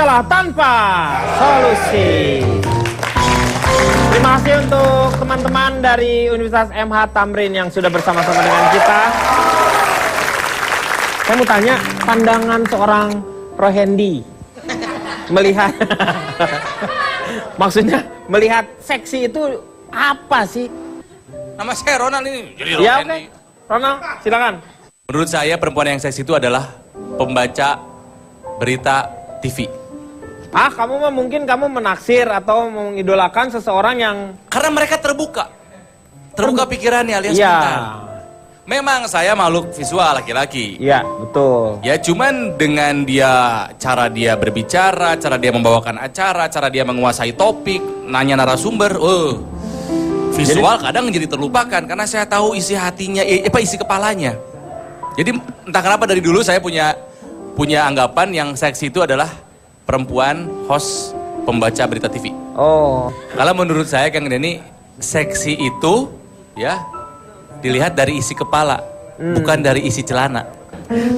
masalah tanpa solusi. Terima kasih untuk teman-teman dari Universitas MH Tamrin yang sudah bersama-sama dengan kita. Saya mau tanya, pandangan seorang Rohendi melihat maksudnya melihat seksi itu apa sih? Nama saya Ronald ini. Jadi Ya, Rohendi. oke. Ronald, silakan. Menurut saya perempuan yang seksi itu adalah pembaca berita TV. Kamu mah mungkin kamu menaksir atau mengidolakan seseorang yang... Karena mereka terbuka. Terbuka pikirannya alias Iya. spontan. Memang saya makhluk visual laki-laki. Iya, betul. Ya cuman dengan cara dia berbicara, cara dia membawakan acara, cara dia menguasai topik, nanya narasumber, visual kadang jadi terlupakan karena saya tahu isi hatinya, isi kepalanya. Jadi entah kenapa dari dulu saya punya anggapan yang seksi itu adalah perempuan host pembaca berita TV. Oh. Kalau menurut saya Kang Denny, seksi itu ya dilihat dari isi kepala, bukan dari isi celana.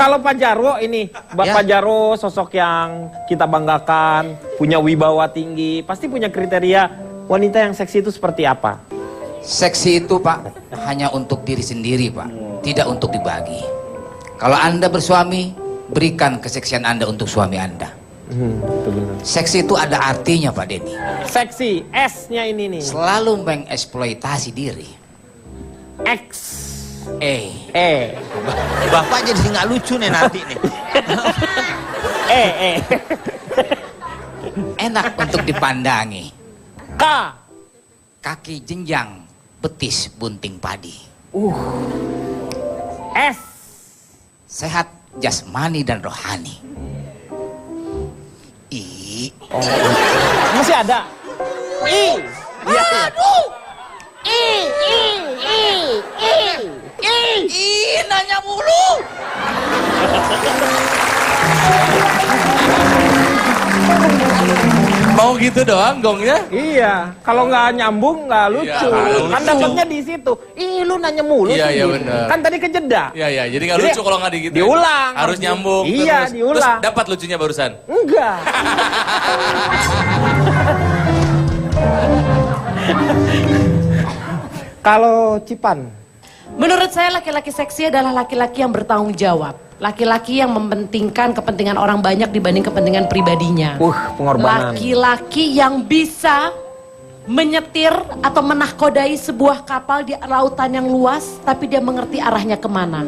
Kalau Pak Jarwo ini, Bapak Jarwo sosok yang kita banggakan, punya wibawa tinggi, pasti punya kriteria wanita yang seksi itu seperti apa? Seksi itu Pak, hanya untuk diri sendiri Pak, tidak untuk dibagi. Kalau Anda bersuami, berikan keseksian Anda untuk suami Anda. Itu benar. Seksi itu ada artinya Pak Denny. Seksi, S-nya ini nih. Selalu mengeksploitasi diri. X. E. Bapak jadi nggak lucu nih nanti nih. E. Enak untuk dipandangi. K. Kaki jenjang, betis bunting padi. S. Sehat jasmani dan rohani. I. Masih ada. I. Aduh. Ih, nanya mulu. Mau gitu doang gongnya? Iya, kalau nggak nyambung nggak lucu. Iya, Kan dapatnya di situ. Ih, lu nanya mulu Iya, sih. iya gitu. bener. Kan tadi kejeda. Iya, jadi nggak Jadi lucu kalau nggak gitu. diulang. Harus nyambung. Iya, diulang. Terus dapat lucunya barusan. Enggak. Kalau Cipan, Menurut saya laki-laki seksi adalah laki-laki yang bertanggung jawab. Laki-laki yang mementingkan kepentingan orang banyak dibanding kepentingan pribadinya. pengorbanan. Laki-laki yang bisa menyetir atau menahkodai sebuah kapal di lautan yang luas, tapi dia mengerti arahnya kemana.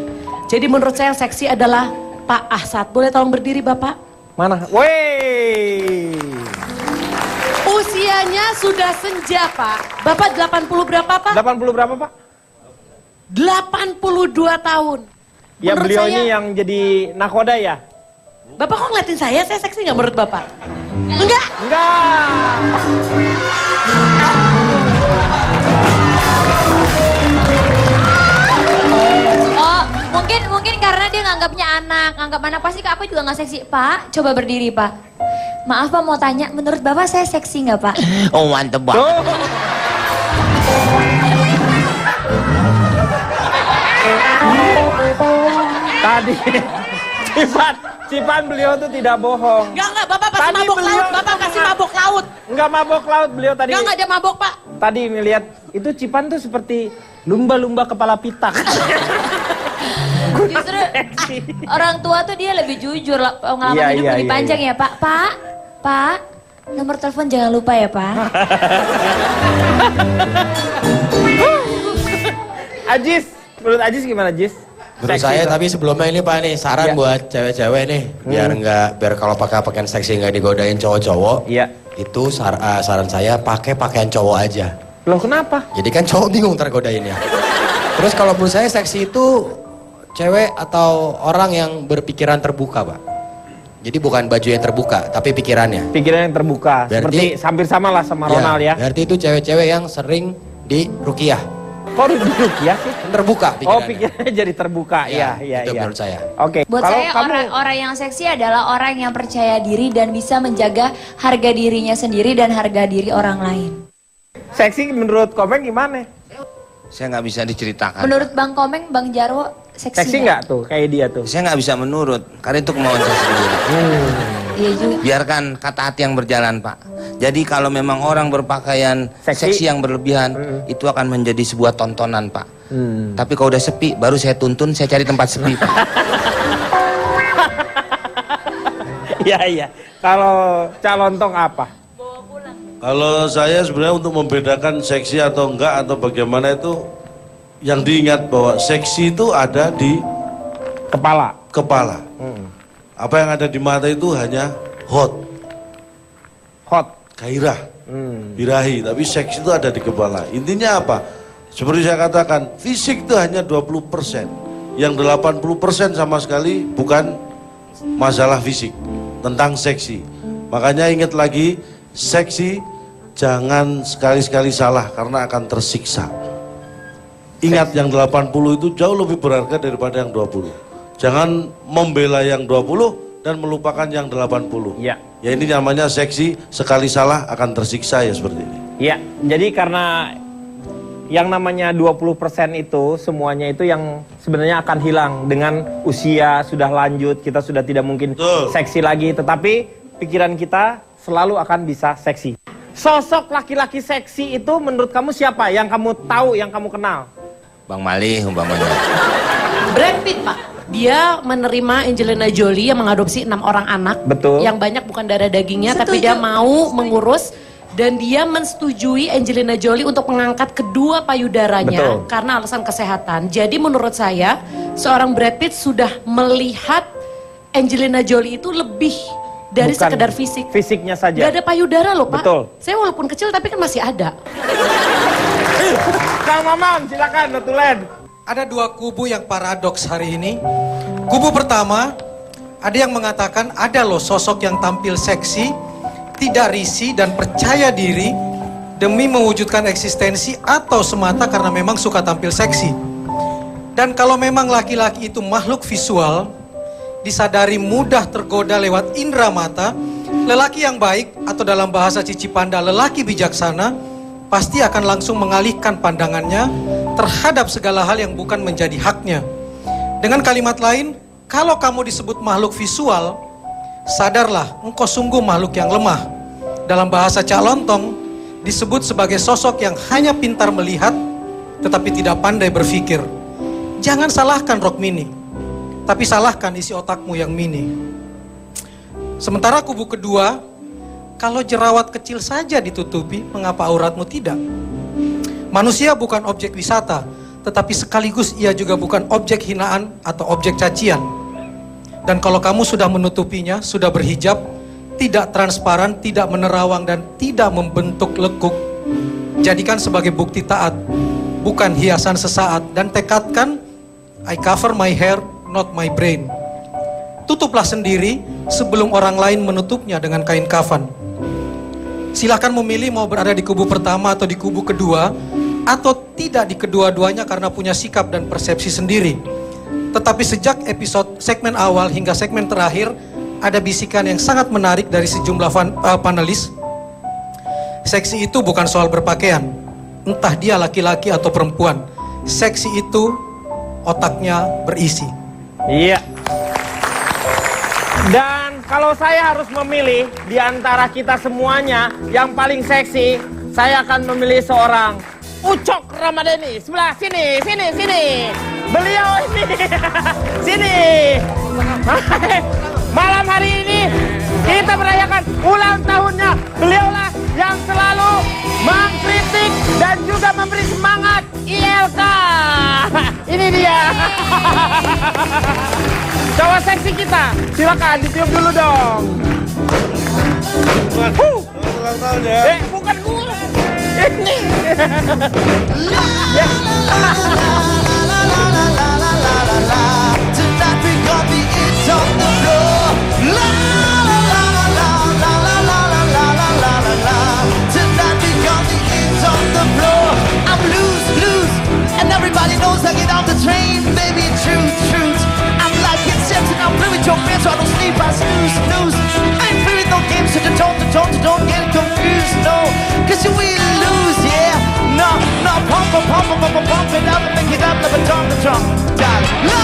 Jadi menurut saya yang seksi adalah Pak Ahsad. Boleh tolong berdiri Bapak? Mana? Wey. Usianya sudah senja Pak. Bapak 80 berapa Pak? 80 berapa, Pak? 82 tahun. Ya Menurut beliau saya- ini yang jadi nakoda ya? Bapak kok ngeliatin saya seksi nggak menurut Bapak? Enggak. Enggak. Oh, mungkin karena dia nganggapnya nganggap anak pasti Kak aku juga nggak seksi. Pak, coba berdiri Pak. Maaf Pak mau tanya, menurut Bapak saya seksi nggak Pak? Oh mantep banget. Tuh. Tadi Cipan beliau tuh tidak bohong. Enggak, Bapak pasti Tadi mabok beliau- laut. Bapak kasih mabok laut. Enggak mabok laut beliau tadi. Enggak ada mabok Pak. Tadi ngelihat itu Cipan tuh seperti lumba-lumba kepala pitak. Justru orang tua tuh dia lebih jujur, pengalaman Iya, hidup iya, lebih iya, panjang ya Pak. Pak, nomor telepon jangan lupa ya Pak. Ajis, menurut Ajis gimana Ajis? Menurut Seksi saya tuh. tapi sebelumnya ini Pak nih saran Iya. buat cewek-cewek nih biar kalau pakai pakaian seksi nggak digodain cowok-cowok. Iya. Itu saran saya pakai pakaian cowok aja. Loh kenapa? Jadi kan cowok bingung tergodainnya. Terus kalau menurut saya seksi itu cewek atau orang yang berpikiran terbuka Pak. Jadi bukan baju yang terbuka tapi pikirannya. Pikiran yang terbuka. Berarti- Seperti hampir sama lah sama Ronald ya. Berarti itu cewek-cewek yang sering di rukiah. Kok duduk ya sih? Terbuka pikirannya. Oh pikirannya jadi terbuka. Iya, iya, itu iya. menurut saya. Oke. Buat Kalau saya kamu orang yang seksi adalah orang yang percaya diri dan bisa menjaga harga dirinya sendiri dan harga diri orang lain. seksi menurut Komeng gimana? Saya nggak bisa diceritakan. Menurut Bang Komeng, Bang Jarwo seksi Seksi nggak tuh kayak dia tuh? Saya nggak bisa menurut, karena itu kemauan saya sendiri. Iya juga. Biarkan kata hati yang berjalan, Pak. Jadi kalau memang orang berpakaian seksi yang berlebihan, itu akan menjadi sebuah tontonan, Pak. Tapi kalau udah sepi, baru saya tuntun, saya cari tempat sepi, Pak. Iya. Kalau Calontong apa? Kalau saya sebenarnya untuk membedakan seksi atau enggak atau bagaimana itu, yang diingat bahwa seksi itu ada di kepala. Apa yang ada di mata itu hanya hot, gairah, birahi. Tapi seks itu ada di kepala. Intinya apa? Seperti saya katakan, fisik itu hanya 20%. Yang 80% sama sekali bukan masalah fisik, tentang seksi. Makanya ingat lagi, seksi jangan sekali-sekali salah karena akan tersiksa. Ingat yang 80 itu jauh lebih berharga daripada yang 20. Jangan membela yang 20 dan melupakan yang 80. Iya. Ya ini namanya seksi, sekali salah akan tersiksa ya seperti ini. Iya, jadi karena yang namanya 20% itu semuanya itu yang sebenarnya akan hilang dengan usia sudah lanjut, kita sudah tidak mungkin seksi lagi, tetapi pikiran kita selalu akan bisa seksi. Sosok laki-laki seksi itu menurut kamu siapa? Yang kamu tahu, yang kamu kenal? Bang Mali umpamanya. Brad Pitt, Pak. Dia menerima Angelina Jolie yang mengadopsi 6 orang anak. Betul. Yang banyak bukan darah dagingnya, tapi Setuju. dia mau mengurus. Dan dia mensetujui Angelina Jolie untuk mengangkat kedua payudaranya. Betul. Karena alasan kesehatan. Jadi menurut saya, seorang Brad Pitt sudah melihat Angelina Jolie itu lebih dari Bukan sekedar fisik. Fisiknya saja. Gak ada payudara loh, Pak. Betul. Saya walaupun kecil tapi kan masih ada. Kang Mamam, silakan notulen. Ada dua kubu yang paradoks hari ini. Kubu pertama, ada yang mengatakan ada loh sosok yang tampil seksi, tidak risih dan percaya diri demi mewujudkan eksistensi atau semata karena memang suka tampil seksi. Dan kalau memang laki-laki itu makhluk visual, disadari mudah tergoda lewat indera mata, lelaki yang baik atau dalam bahasa Cici Panda lelaki bijaksana pasti akan langsung mengalihkan pandangannya terhadap segala hal yang bukan menjadi haknya. Dengan kalimat lain, kalau kamu disebut makhluk visual, sadarlah engkau sungguh makhluk yang lemah. Dalam bahasa Cak Lontong, disebut sebagai sosok yang hanya pintar melihat, tetapi tidak pandai berpikir. Jangan salahkan rok mini, tapi salahkan isi otakmu yang mini. Sementara kubu kedua, kalau jerawat kecil saja ditutupi, mengapa auratmu tidak? Manusia bukan objek wisata, tetapi sekaligus ia juga bukan objek hinaan atau objek cacian. Dan kalau kamu sudah menutupinya, sudah berhijab, tidak transparan, tidak menerawang, dan tidak membentuk lekuk, jadikan sebagai bukti taat, bukan hiasan sesaat. Dan tekadkan, I cover my hair, not my brain. Tutuplah sendiri sebelum orang lain menutupnya dengan kain kafan. Silahkan memilih mau berada di kubu pertama atau di kubu kedua, atau tidak di kedua-duanya karena punya sikap dan persepsi sendiri. Tetapi sejak episode segmen awal hingga segmen terakhir, ada bisikan yang sangat menarik dari sejumlah panelis. Seksi itu bukan soal berpakaian, entah dia laki-laki atau perempuan. Seksi itu otaknya berisi. Iya. Dan kalau saya harus memilih di antara kita semuanya yang paling seksi, saya akan memilih seorang Ucok Ramadhani. Sebelah sini. Beliau ini. Sini. Malam hari ini kita merayakan ulang tahunnya. Beliaulah yang selalu mengkritik dan juga memberi semangat ILK. Ini dia. Cowok seksi kita. Silakan ditiup dulu dong. Ulang tahun ya. Bukan gue. Ini. Tonight we got the hits on the floor. La la la la la la la la la la la la la la. Tonight we got the hits on the floor. I'm loose, and everybody knows I get on the train, baby. Truth. I'm like Inception. I'm playing with your friends, so I don't sleep. I snooze. I ain't playing with no games, so don't get confused, no. 'Cause you will lose, yeah. No, pump it up and make it up like a drum. La